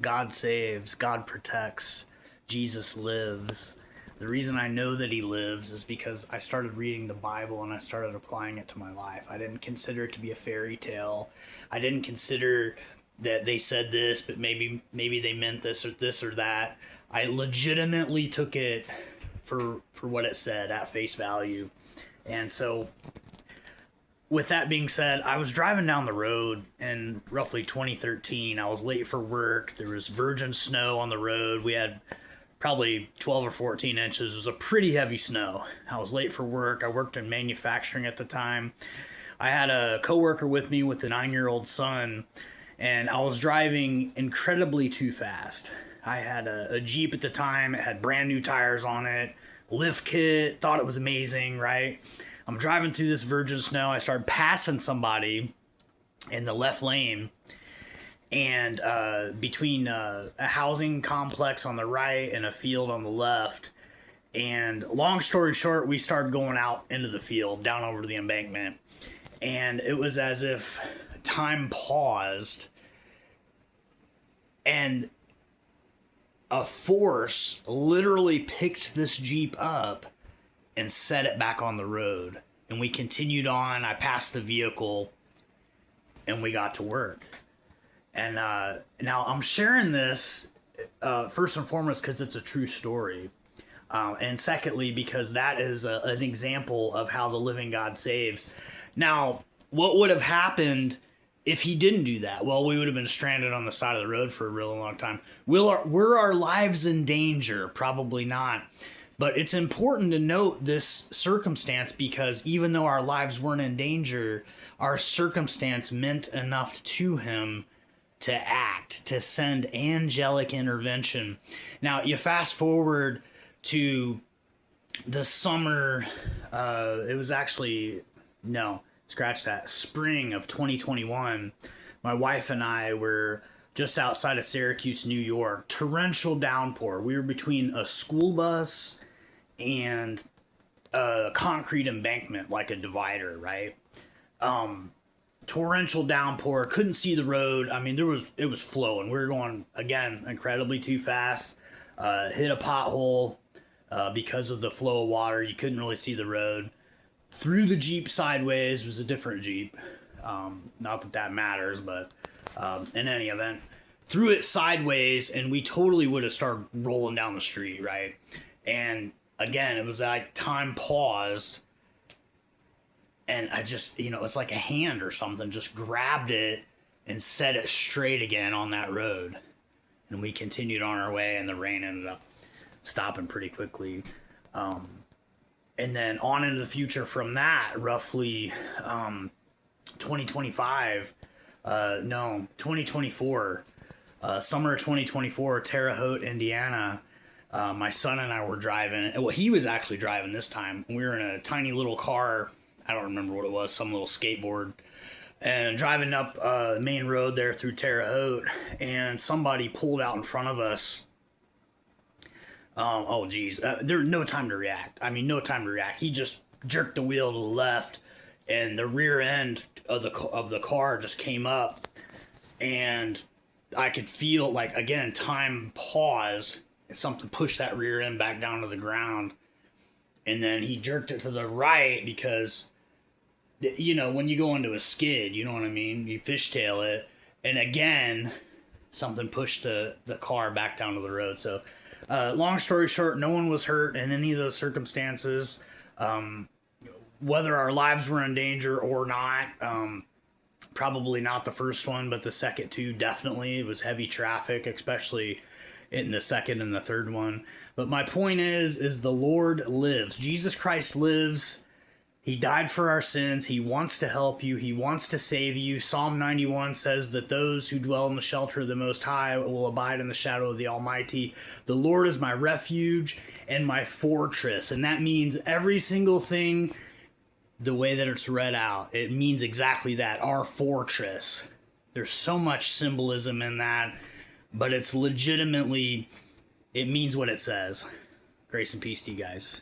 God saves, God protects, Jesus lives. The reason I know that he lives is because I started reading the Bible and I started applying it to my life. I didn't consider it to be a fairy tale. I didn't consider that they said this, but maybe they meant this or that. I legitimately took it for what it said at face value. And so with that being said, I was driving down the road in roughly 2013. I was late for work. There was virgin snow on the road. We had probably 12 or 14 inches. It was a pretty heavy snow. I was late for work. I worked in manufacturing at the time. I had a coworker with me with a 9-year-old son, and I was driving incredibly too fast. I had a Jeep at the time. It had brand new tires on it, lift kit, thought it was amazing, right? I'm driving through this virgin snow. I started passing somebody in the left lane, and between a housing complex on the right and a field on the left. And long story short, we started going out into the field, down over the embankment. And it was as if time paused and a force literally picked this Jeep up and set it back on the road. And we continued on. I passed the vehicle and we got to work. And now I'm sharing this first and foremost because it's a true story. And secondly, because that is an example of how the living God saves. Now, what would have happened if he didn't do that? Well, we would have been stranded on the side of the road for a really long time. Were our lives in danger? Probably not. But it's important to note this circumstance because even though our lives weren't in danger, our circumstance meant enough to him to act, to send angelic intervention. Now, you fast forward to the summer, it was actually, no, scratch that, spring of 2021. My wife and I were just outside of Syracuse, New York. Torrential downpour. We were between a school bus and a concrete embankment, like a divider, right? Torrential downpour, couldn't see the road. I mean, it was flowing. We were going, again, incredibly too fast. Hit a pothole because of the flow of water. You couldn't really see the road. Threw the Jeep sideways. It was a different Jeep. Not that matters, but in any event, threw it sideways, and we totally would have started rolling down the street, right? And again, it was like time paused, and I just, it's like a hand or something just grabbed it and set it straight again on that road. And we continued on our way, and the rain ended up stopping pretty quickly. And then on into the future from that, roughly 2024, summer of 2024, Terre Haute, Indiana. My son and I were driving. Well, he was actually driving this time. We were in a tiny little car. I don't remember what it was, some little skateboard. And driving up the main road there through Terre Haute, and somebody pulled out in front of us. Oh, geez. There was no time to react. I mean, no time to react. He just jerked the wheel to the left, and the rear end of the car just came up, and I could feel, like, again, time paused, and something pushed that rear end back down to the ground, and then he jerked it to the right because, when you go into a skid, you know what I mean? You fishtail it, and again, something pushed the car back down to the road. So, long story short, no one was hurt in any of those circumstances. Whether our lives were in danger or not, probably not the first one, but the second two, definitely. It was heavy traffic, especially in the second and the third one. But my point is the Lord lives. Jesus Christ lives. He died for our sins. He wants to help you. He wants to save you. Psalm 91 says that those who dwell in the shelter of the Most High will abide in the shadow of the Almighty. The Lord is my refuge and my fortress. And that means every single thing, the way that it's read out, it means exactly that, our fortress. There's so much symbolism in that, but it's legitimately, it means what it says. Grace and peace to you guys.